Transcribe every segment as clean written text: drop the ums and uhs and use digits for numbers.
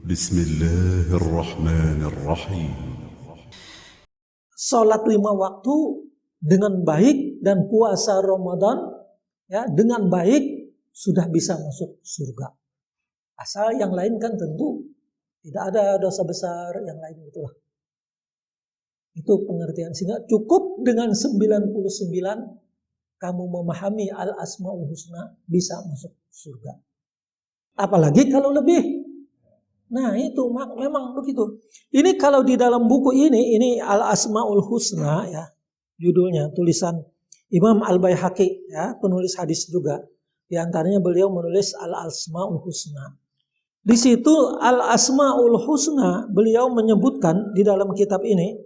بسم الله الرحمن الرحيم. Salat 5 waktu dengan baik dan puasa Ramadan ya dengan baik sudah bisa masuk surga. Asal yang lain kan tentu tidak ada dosa besar yang lain itulah. Itu pengertian, sehingga cukup dengan 99 kamu memahami al-asmaul husna bisa masuk surga. Apalagi kalau lebih. Nah itu memang begitu. Ini kalau di dalam buku ini Al-Asmaul Husna ya, judulnya tulisan Imam Al-Baihaqi ya, penulis hadis juga. Di antaranya beliau menulis Al-Asmaul Husna. Di situ Al-Asmaul Husna beliau menyebutkan di dalam kitab ini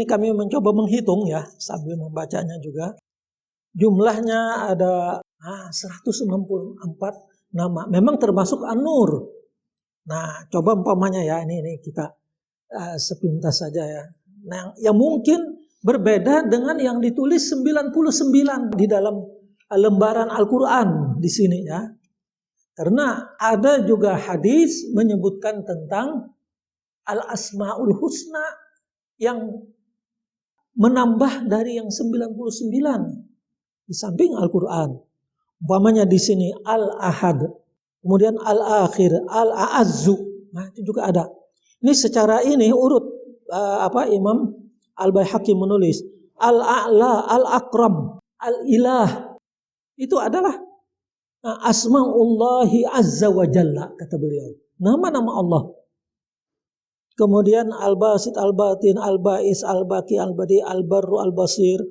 kami mencoba menghitung ya sambil membacanya juga. Jumlahnya ada 164 nama. Memang termasuk An-Nur. Nah, coba umpamanya ya, ini kita sepintas saja ya. Nah, yang mungkin berbeda dengan yang ditulis 99 di dalam lembaran Al-Quran di sini ya. Karena ada juga hadis menyebutkan tentang Al-Asmaul Husna yang menambah dari yang 99 di samping Al-Quran. Umpamanya di sini Al-Ahad. Kemudian al-akhir, al-a'azzu. Nah, itu juga ada. Ini secara urut Imam Al-Baihaqi menulis al-a'la, al-akram, al-ilah. Itu adalah asma'ullahi azza wa jalla kata beliau. Nama-nama Allah. Kemudian al-basit, al-batin, al-ba'is, al-baqi, al-badi, al-barru, al-basir,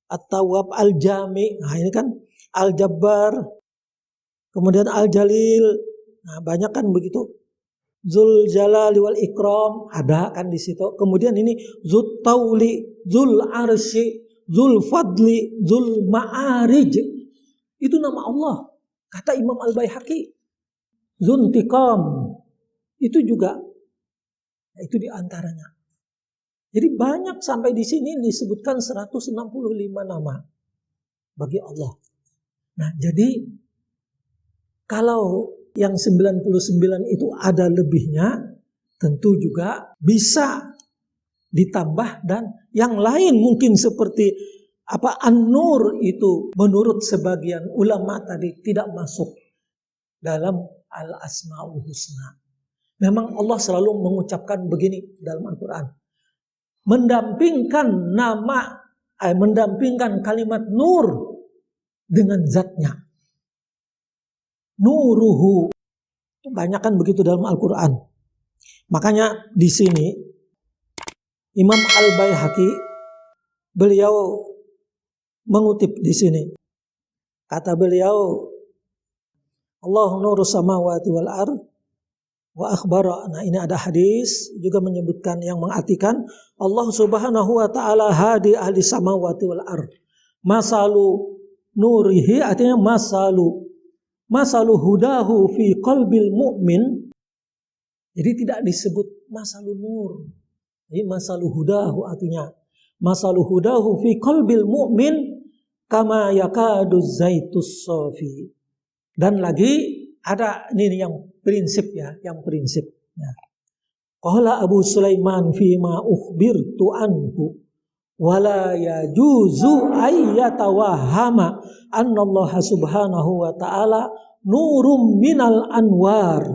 at-tawwab, al-jami. Nah, ini kan al-jabbar. Kemudian Al-Jalil, nah banyak kan begitu. Zul Jalali wal Ikram, ada kan di situ. Kemudian ini Zul Tauli, Zul Arsy, Zul Fadli, Zul Ma'arij. Itu nama Allah. Kata Imam Al-Baihaqi. Zuntiqam. Itu juga. Nah, itu diantaranya. Jadi banyak sampai di sini disebutkan 165 nama bagi Allah. Nah, jadi kalau yang 99 itu ada lebihnya, tentu juga bisa ditambah dan yang lain mungkin seperti An-Nur itu menurut sebagian ulama tadi tidak masuk dalam Al-Asmaul Husna. Memang Allah selalu mengucapkan begini dalam Al-Quran. Mendampingkan kalimat nur dengan zatnya. Nuruhu. Banyak kan begitu dalam Al-Quran. Makanya di sini Imam Al-Baihaqi beliau mengutip di sini. Kata beliau, Allahu nuru samawati wal ard wa akhbara. Nah, ini ada hadis juga menyebutkan yang mengartikan Allah Subhanahu wa taala hadi ahli samawati wal ard. Masalu nurihi artinya masalu hudahu fi qalbil mu'min. Jadi tidak disebut masalu nur. Jadi masalu hudahu artinya masalu hudahu fi qalbil mu'min kama yakadu zaitus safi. Dan lagi ada ini yang prinsip ya, Qala Abu Sulaiman fi ma ukhbirtu anhu wala yajuzu ayyatawahama annallaha subhanahu wa ta'ala nurum minal anwar.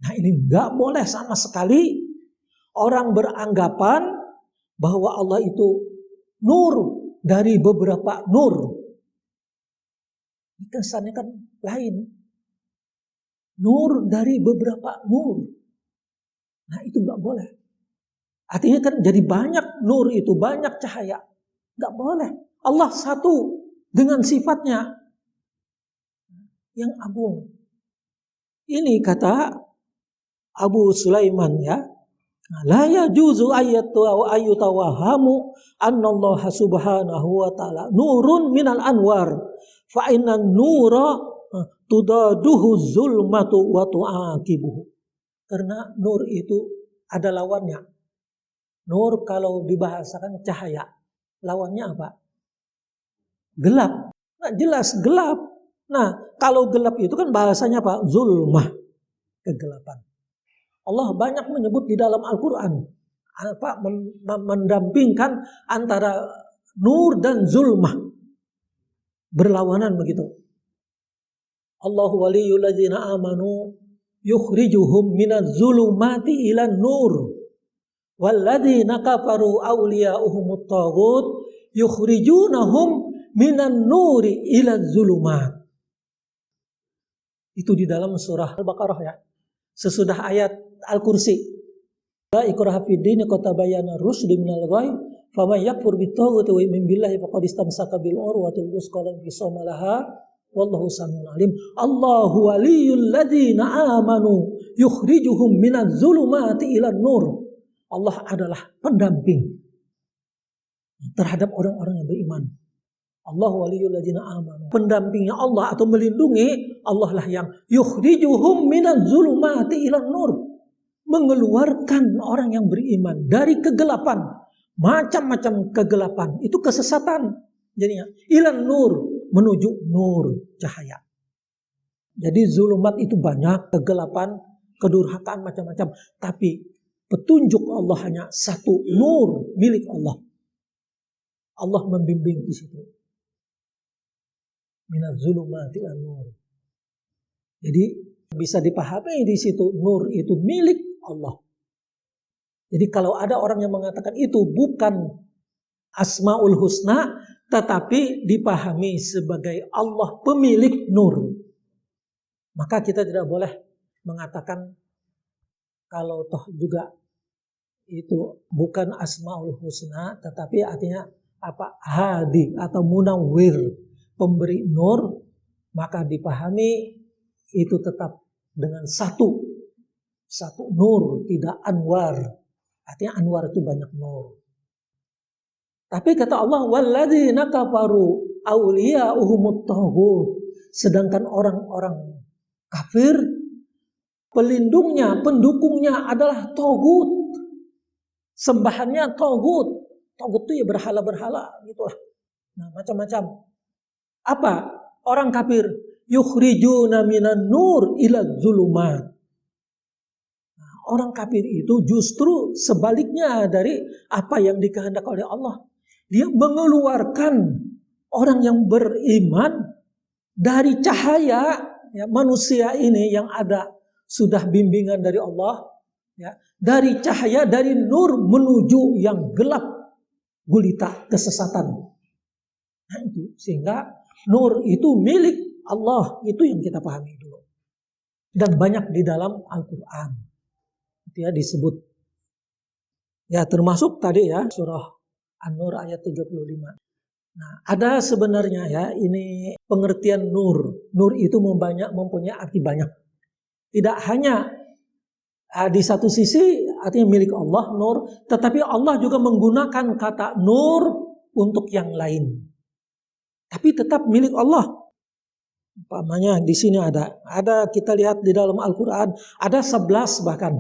Nah, ini enggak boleh sama sekali orang beranggapan bahwa Allah itu nur dari beberapa nur. Ini kesannya kan lain. Nur dari beberapa nur. Nah, itu enggak boleh. Artinya kan jadi banyak nur itu, banyak cahaya. Enggak boleh. Allah satu dengan sifatnya yang agung. Ini kata Abu Sulaiman ya. La yajuzu ayyutawahamu annallaha subhanahu wa ta'ala nurun minal anwar. Fa inna nura tudaduhu zulmatu wa tu'aqibuhu. Karena nur itu ada lawannya. Nur kalau dibahasakan cahaya. Lawannya apa? Gelap. Nah, jelas gelap. Nah, kalau gelap itu kan bahasanya apa? Zulmah. kegelapan. Allah banyak menyebut di dalam Al-Quran mendampingkan antara nur dan zulmah, berlawanan begitu. Allahu waliyul ladzina amanu yukhrijuhum minadz zulumati ilan nur walladzina kafaru awliya'uhumut taghut yukhrijunahum minan nuri ilaz zulumat. Itu di dalam surah Al-Baqarah ya. Sesudah ayat Al-Kursi. La ikraha fid din qad tabayyana ar-rusydu minal ghayy faman yakfur bit-taghuti wa yu'min billahi faqad istamsaka bil urwatil wuthqa la infisama laha wallahu samiun alim. Allahu waliyul ladzina amanu yukhrijuhum minadz zulumati ilan nur. Allah adalah pendamping terhadap orang-orang yang beriman. Allahu waliyul ladzina amanu. Pendampingnya Allah atau melindungi Allah lah yang yukhrijuhum minadz zulumati ilan nur. Mengeluarkan orang yang beriman dari kegelapan, macam-macam kegelapan, itu kesesatan. Jadinya ilan nur, menuju nur, cahaya. Jadi zulumat itu banyak, kegelapan, kedurhakaan macam-macam, tapi petunjuk Allah hanya satu, nur milik Allah. Allah membimbing di situ. Minaz zulumati ilan nur. Jadi bisa dipahami di situ nur itu milik Allah. Jadi kalau ada orang yang mengatakan itu bukan Asmaul Husna, tetapi dipahami sebagai Allah pemilik nur, maka kita tidak boleh mengatakan kalau toh juga itu bukan Asmaul Husna, tetapi artinya apa? Hadi atau Munawwir, pemberi nur, maka dipahami itu tetap dengan satu nur, tidak anwar. Artinya anwar itu banyak nur. Tapi kata Allah, walladzina kafaru awliya'uhumut taghut. Sedangkan orang-orang kafir, pelindungnya, pendukungnya adalah taghut. Sembahannya taghut. Taghut itu ya berhala-berhala gitulah. Nah, macam-macam. Apa? Orang kafir yukhrijuna minan nur ila zulumat. Orang kafir itu justru sebaliknya dari apa yang dikehendaki oleh Allah. Dia mengeluarkan orang yang beriman dari cahaya ya, manusia ini yang ada sudah bimbingan dari Allah. Ya, dari cahaya, dari nur menuju yang gelap, gulita, kesesatan. Nah itu, sehingga nur itu milik Allah. Itu yang kita pahami dulu. Dan banyak di dalam Al-Quran. Ya disebut. Ya termasuk tadi ya surah An-Nur ayat 35. Nah, ada sebenarnya ya ini pengertian nur. Nur itu mempunyai arti banyak. Tidak hanya di satu sisi artinya milik Allah nur, tetapi Allah juga menggunakan kata nur untuk yang lain. Tapi tetap milik Allah. Umpamanya di sini ada kita lihat di dalam Al-Qur'an ada 11 bahkan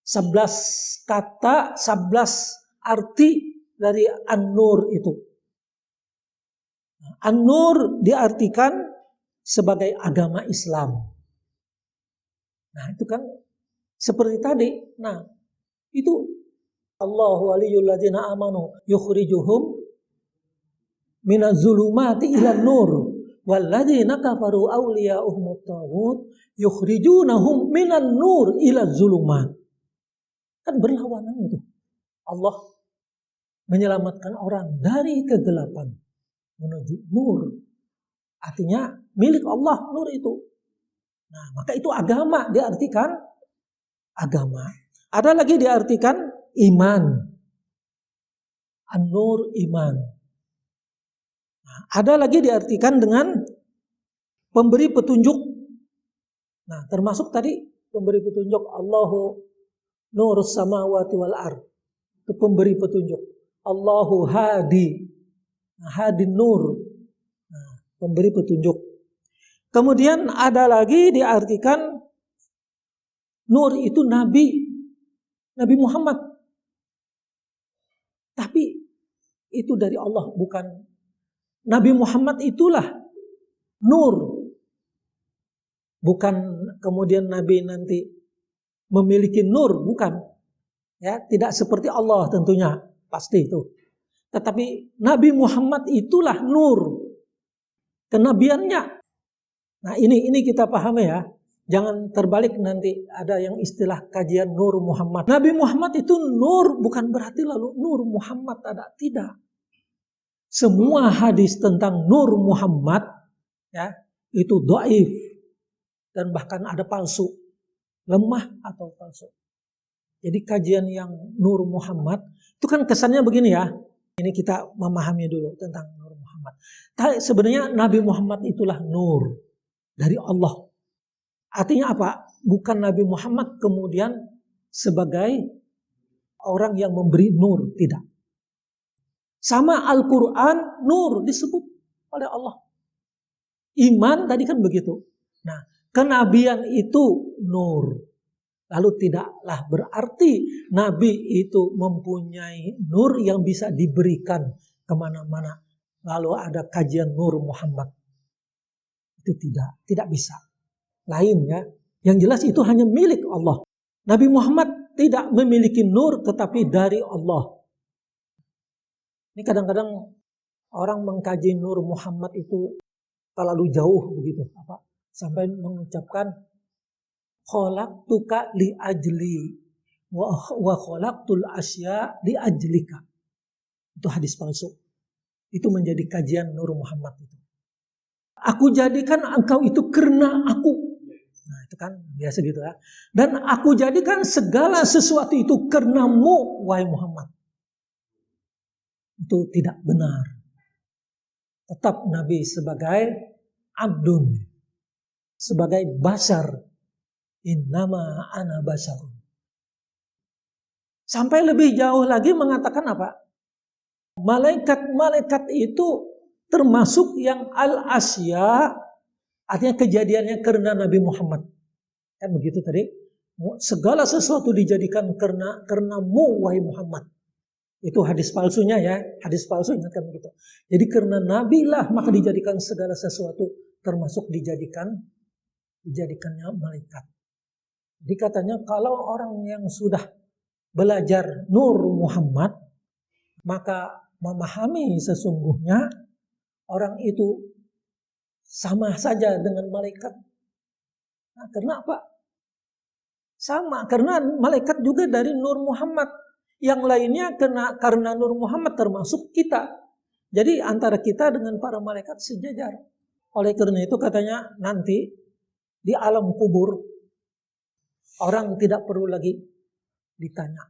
11 kata, 11 arti dari An-Nur itu. An-Nur diartikan sebagai agama Islam. Nah itu kan seperti tadi. Nah itu Allahu waliyul ladzina amanu yukhrijuhum minaz zulumati ilan nur walladzina kafaru awliya'uhumut taghut yukhrijunahum minan nur ilaz zulumat. Kan berlawanan itu. Allah menyelamatkan orang dari kegelapan menuju nur. Artinya milik Allah nur itu. Nah, maka itu agama diartikan agama. Ada lagi diartikan iman. An-nur iman. Nah, ada lagi diartikan dengan pemberi petunjuk. Nah, termasuk tadi pemberi petunjuk Allahu Nurus samawati wal ard. Itu pemberi petunjuk. Allahu hadi. Nah, hadi nur. Nah, pemberi petunjuk. Kemudian ada lagi diartikan nur itu Nabi. Nabi Muhammad. Tapi itu dari Allah bukan. Nabi Muhammad itulah nur. Bukan kemudian Nabi nanti memiliki nur, bukan. Ya, tidak seperti Allah tentunya, pasti itu. Tetapi Nabi Muhammad itulah nur kenabiannya. Nah, ini kita pahami ya. Jangan terbalik nanti ada yang istilah kajian Nur Muhammad. Nabi Muhammad itu nur, bukan berarti lalu Nur Muhammad ada, tidak. Semua hadis tentang Nur Muhammad ya, itu dhaif dan bahkan ada palsu, lemah atau palsu. Jadi kajian yang Nur Muhammad itu kan kesannya begini ya. Ini kita memahami dulu tentang Nur Muhammad. Sebenarnya Nabi Muhammad itulah nur dari Allah. Artinya apa? Bukan Nabi Muhammad kemudian sebagai orang yang memberi nur, tidak. Sama Al-Quran, nur disebut oleh Allah. Iman tadi kan begitu. Nah, kenabian itu nur. Lalu tidaklah berarti Nabi itu mempunyai nur yang bisa diberikan kemana-mana. Lalu ada kajian Nur Muhammad. Itu tidak bisa. Lain ya. Yang jelas itu hanya milik Allah. Nabi Muhammad tidak memiliki nur tetapi dari Allah. Ini kadang-kadang orang mengkaji Nur Muhammad itu terlalu jauh begitu, sampai mengucapkan khalaqtuka li ajli wa khalaqtul asya li ajlika. Itu hadis palsu. Itu menjadi kajian Nur Muhammad itu. Aku jadikan engkau itu karena aku. Nah, itu kan biasa gitu ya. Dan aku jadikan segala sesuatu itu karenamu, wahai Muhammad. Itu tidak benar. Tetap Nabi sebagai abdun, sebagai basar. Innama ana basarun. Sampai lebih jauh lagi mengatakan apa? Malaikat-malaikat itu termasuk yang al-asya, artinya kejadiannya karena Nabi Muhammad. Kan begitu tadi. Segala sesuatu dijadikan karenamu, wahai Muhammad. Itu hadis palsunya ya. Hadis palsu ingatkan begitu. Jadi karena Nabi lah maka dijadikan segala sesuatu, termasuk dijadikannya malaikat. Jadi katanya kalau orang yang sudah belajar Nur Muhammad, maka memahami sesungguhnya orang itu sama saja dengan malaikat. Nah, karena apa? Sama, karena malaikat juga dari Nur Muhammad. Yang lainnya karena Nur Muhammad termasuk kita. Jadi antara kita dengan para malaikat sejajar. Oleh karena itu katanya nanti di alam kubur orang tidak perlu lagi ditanya.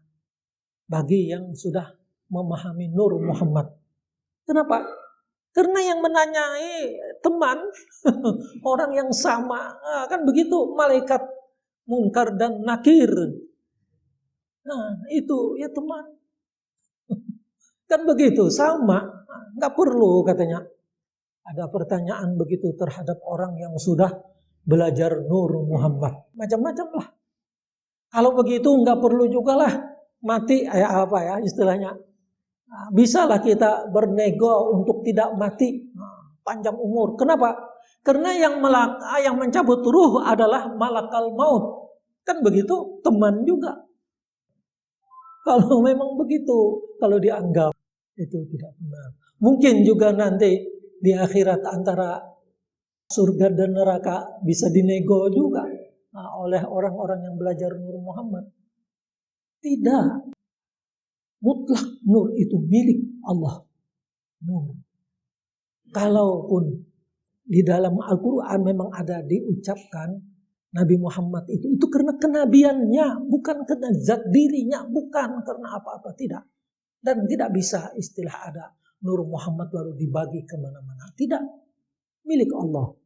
Bagi yang sudah memahami Nur Muhammad. Kenapa? Karena yang menanyai teman, orang yang sama. Nah, kan begitu malaikat Munkar dan Nakir. Nah itu ya teman. Kan begitu sama. Nggak perlu katanya. Ada pertanyaan begitu terhadap orang yang sudah belajar Nur Muhammad. Macam-macam lah. Kalau begitu nggak perlu juga lah mati apa ya istilahnya. Nah, bisalah kita bernego untuk tidak mati, panjang umur. Kenapa? Karena yang mencabut ruh adalah malakal maut. Kan begitu, teman juga. Kalau memang begitu, kalau dianggap itu tidak benar. Mungkin juga nanti di akhirat antara surga dan neraka bisa dinego juga oleh orang-orang yang belajar Nur Muhammad. Tidak. Mutlak nur itu milik Allah. Nur. Kalaupun di dalam Al-Quran memang ada diucapkan Nabi Muhammad itu karena kenabiannya, bukan karena zat dirinya, bukan karena apa-apa, tidak. Dan tidak bisa istilah ada Nur Muhammad lalu dibagi kemana-mana. Tidak. Milik Allah.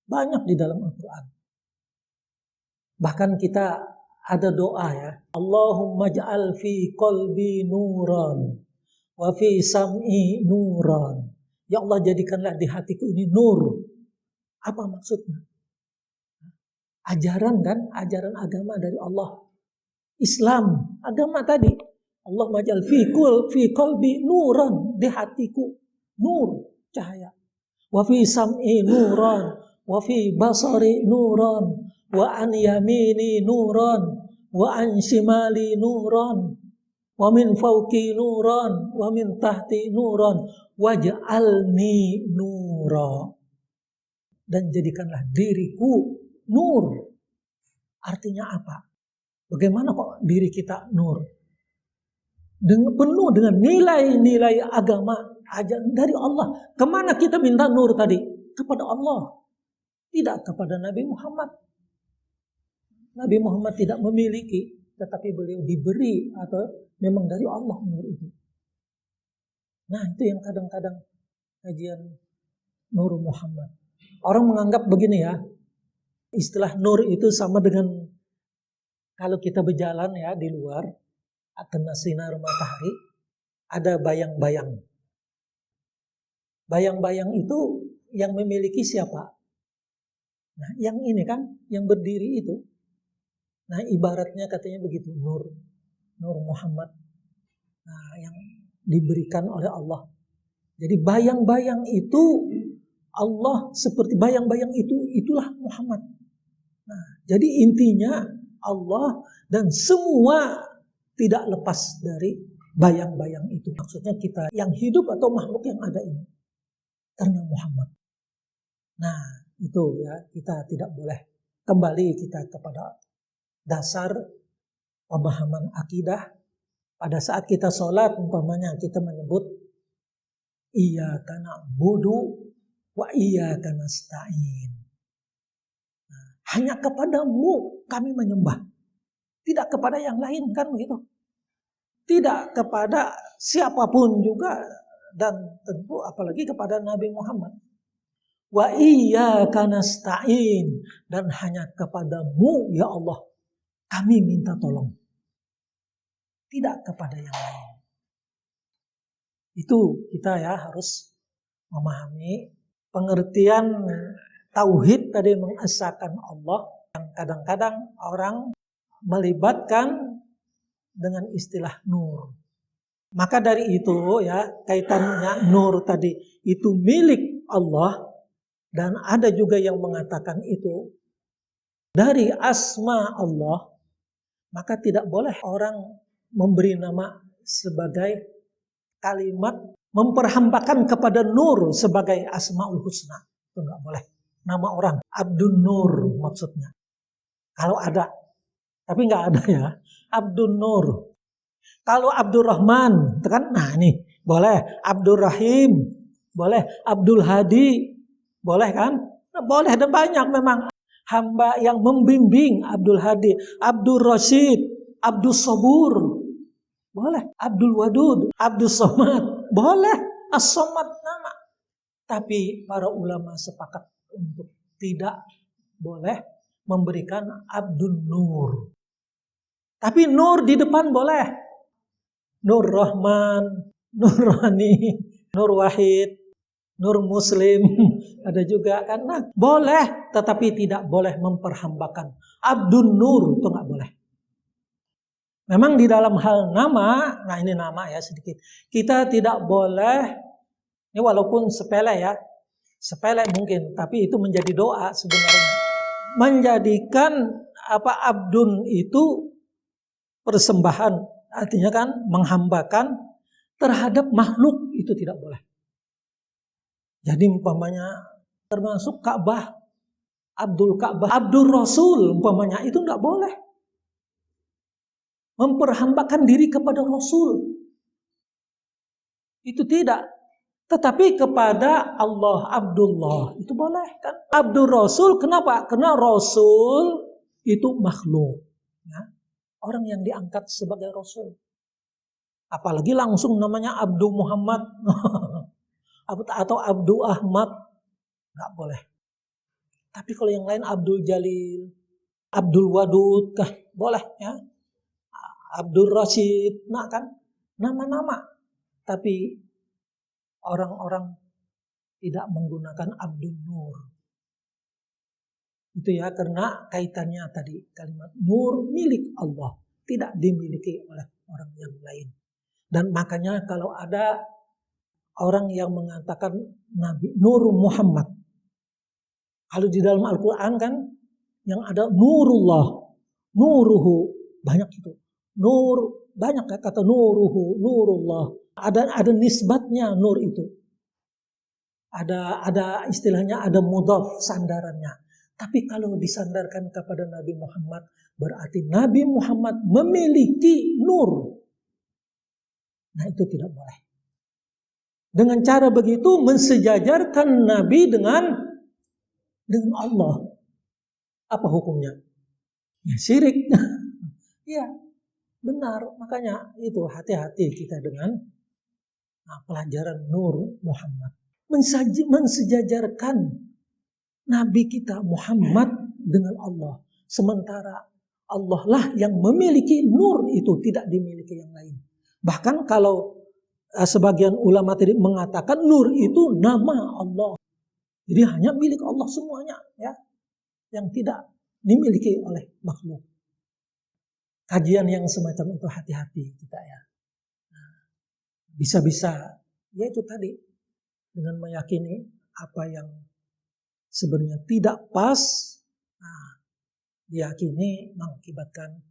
Banyak di dalam Al-Quran. Bahkan kita ada doa ya. Allahumma ja'al fi qalbi nuran wa fi sam'i nuran. Ya Allah jadikanlah di hatiku ini nur. Apa maksudnya? Ajaran kan? Ajaran agama dari Allah. Islam, agama tadi. Allahumma ja'al fi qalbi nuran. Di hatiku nur, cahaya. Wa fi sam'i nuran. wa fi basari nuran, wa an yamini nuran, wa an shimali nuran, wa min fawqi nuran, wa min tahti nuran, waj'alni nura. Dan jadikanlah diriku nur. Artinya apa? Bagaimana kok diri kita nur? Penuh dengan nilai-nilai agama ajaran dari Allah. Kemana kita minta nur tadi? Kepada Allah. Tidak kepada Nabi Muhammad. Nabi Muhammad tidak memiliki, tetapi beliau diberi atau memang dari Allah nur itu. Nah, itu yang kadang-kadang kajian Nur Muhammad. Orang menganggap begini ya, istilah nur itu sama dengan kalau kita berjalan ya di luar, kena sinar matahari, ada bayang-bayang. Bayang-bayang itu yang memiliki siapa? Nah, yang ini kan, yang berdiri itu. Nah, ibaratnya katanya begitu, nur Muhammad. Nah, yang diberikan oleh Allah. Jadi bayang-bayang itu Allah seperti bayang-bayang itulah Muhammad. Nah, jadi intinya Allah dan semua tidak lepas dari bayang-bayang itu. Maksudnya kita yang hidup atau makhluk yang ada ini. Karena Muhammad. Nah, itu ya, kita tidak boleh kembali kita kepada dasar pemahaman akidah. Pada saat kita sholat, umpamanya kita menyebut iyyaka na'budu wa iyyaka nasta'in. Nah, hanya kepadamu kami menyembah. Tidak kepada yang lain, kan begitu. Tidak kepada siapapun juga, dan tentu apalagi kepada Nabi Muhammad. Wa iyyaka nasta'in, dan hanya kepadamu ya Allah kami minta tolong. Tidak kepada yang lain. Itu kita ya harus memahami pengertian tauhid tadi, mengesahkan Allah. Yang kadang-kadang orang melibatkan dengan istilah nur. Maka dari itu ya, kaitannya nur tadi itu milik Allah, dan ada juga yang mengatakan itu dari asma Allah. Maka tidak boleh orang memberi nama sebagai kalimat memperhambakan kepada nur sebagai asmaul husna. Itu enggak boleh. Nama orang Abdun Nur maksudnya. Kalau ada, tapi enggak ada ya. Abdun Nur. Kalau Abdurrahman, itu kan, nah ini boleh. Abdurrahim, boleh. Abdul Hadi, boleh kan? Nah, boleh, ada banyak memang hamba yang membimbing. Abdul Hadi, Abdul Rashid, Abdul Sabur, boleh. Abdul Wadud, Abdul Somad, boleh. As-Somad nama. Tapi para ulama sepakat untuk tidak boleh memberikan Abdul Nur. Tapi Nur di depan boleh. Nur Rahman, Nur Rani, Nur Wahid, Nur Muslim, ada juga kan. Nah, boleh, tetapi tidak boleh memperhambakan. Abdul Nur itu nggak boleh. Memang di dalam hal nama, nah ini nama ya sedikit. Kita tidak boleh, ini walaupun sepele ya, sepele mungkin, tapi itu menjadi doa sebenarnya. Menjadikan Abdun itu persembahan, artinya kan menghambakan terhadap makhluk, itu tidak boleh. Jadi umpamanya termasuk Ka'bah, Abdul Ka'bah, Abdul Rasul umpamanya, itu enggak boleh. Memperhambakan diri kepada Rasul. Itu tidak. Tetapi kepada Allah, Abdullah, itu boleh kan. Abdul Rasul, kenapa? Karena Rasul itu makhluk. Ya. Orang yang diangkat sebagai Rasul. Apalagi langsung namanya Abdul Muhammad. Atau Abdul Ahmad. Nggak boleh. Tapi kalau yang lain Abdul Jalil, Abdul Wadud, boleh ya. Abdul Rashid, nah kan nama-nama. Tapi orang-orang tidak menggunakan Abdul Nur. Itu ya, karena kaitannya tadi kalimat nur milik Allah, tidak dimiliki oleh orang yang lain. Dan makanya kalau ada orang yang mengatakan Nabi Nur Muhammad, Kalau di dalam Al-Quran kan yang ada nurullah, nuruhu, banyak itu. Nur, banyak kata nuruhu, nurullah. Ada nisbatnya nur itu. Ada istilahnya, ada mudhaf sandarannya. Tapi kalau disandarkan kepada Nabi Muhammad, berarti Nabi Muhammad memiliki nur. Nah, itu tidak boleh. Dengan cara begitu mensejajarkan Nabi dengan Allah. Apa hukumnya? Ya, syirik. Ya, benar. Makanya itu hati-hati kita dengan pelajaran Nur Muhammad. Mensejajarkan Nabi kita Muhammad dengan Allah. Sementara Allah lah yang memiliki nur itu, tidak dimiliki yang lain. Bahkan kalau sebagian ulama tadi mengatakan nur itu nama Allah. Jadi hanya milik Allah semuanya, ya, yang tidak dimiliki oleh makhluk. Kajian yang semacam itu hati-hati kita, ya. Bisa-bisa, ya itu tadi, dengan meyakini apa yang sebenarnya tidak pas, diyakini mengakibatkan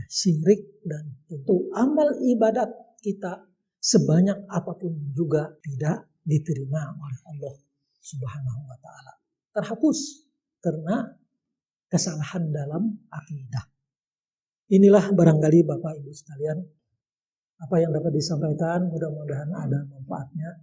syirik, dan tentu amal ibadat kita sebanyak apapun juga tidak diterima oleh Allah Subhanahu wa ta'ala. Terhapus karena kesalahan dalam akidah. Inilah barangkali Bapak Ibu sekalian apa yang dapat disampaikan, mudah-mudahan ada manfaatnya.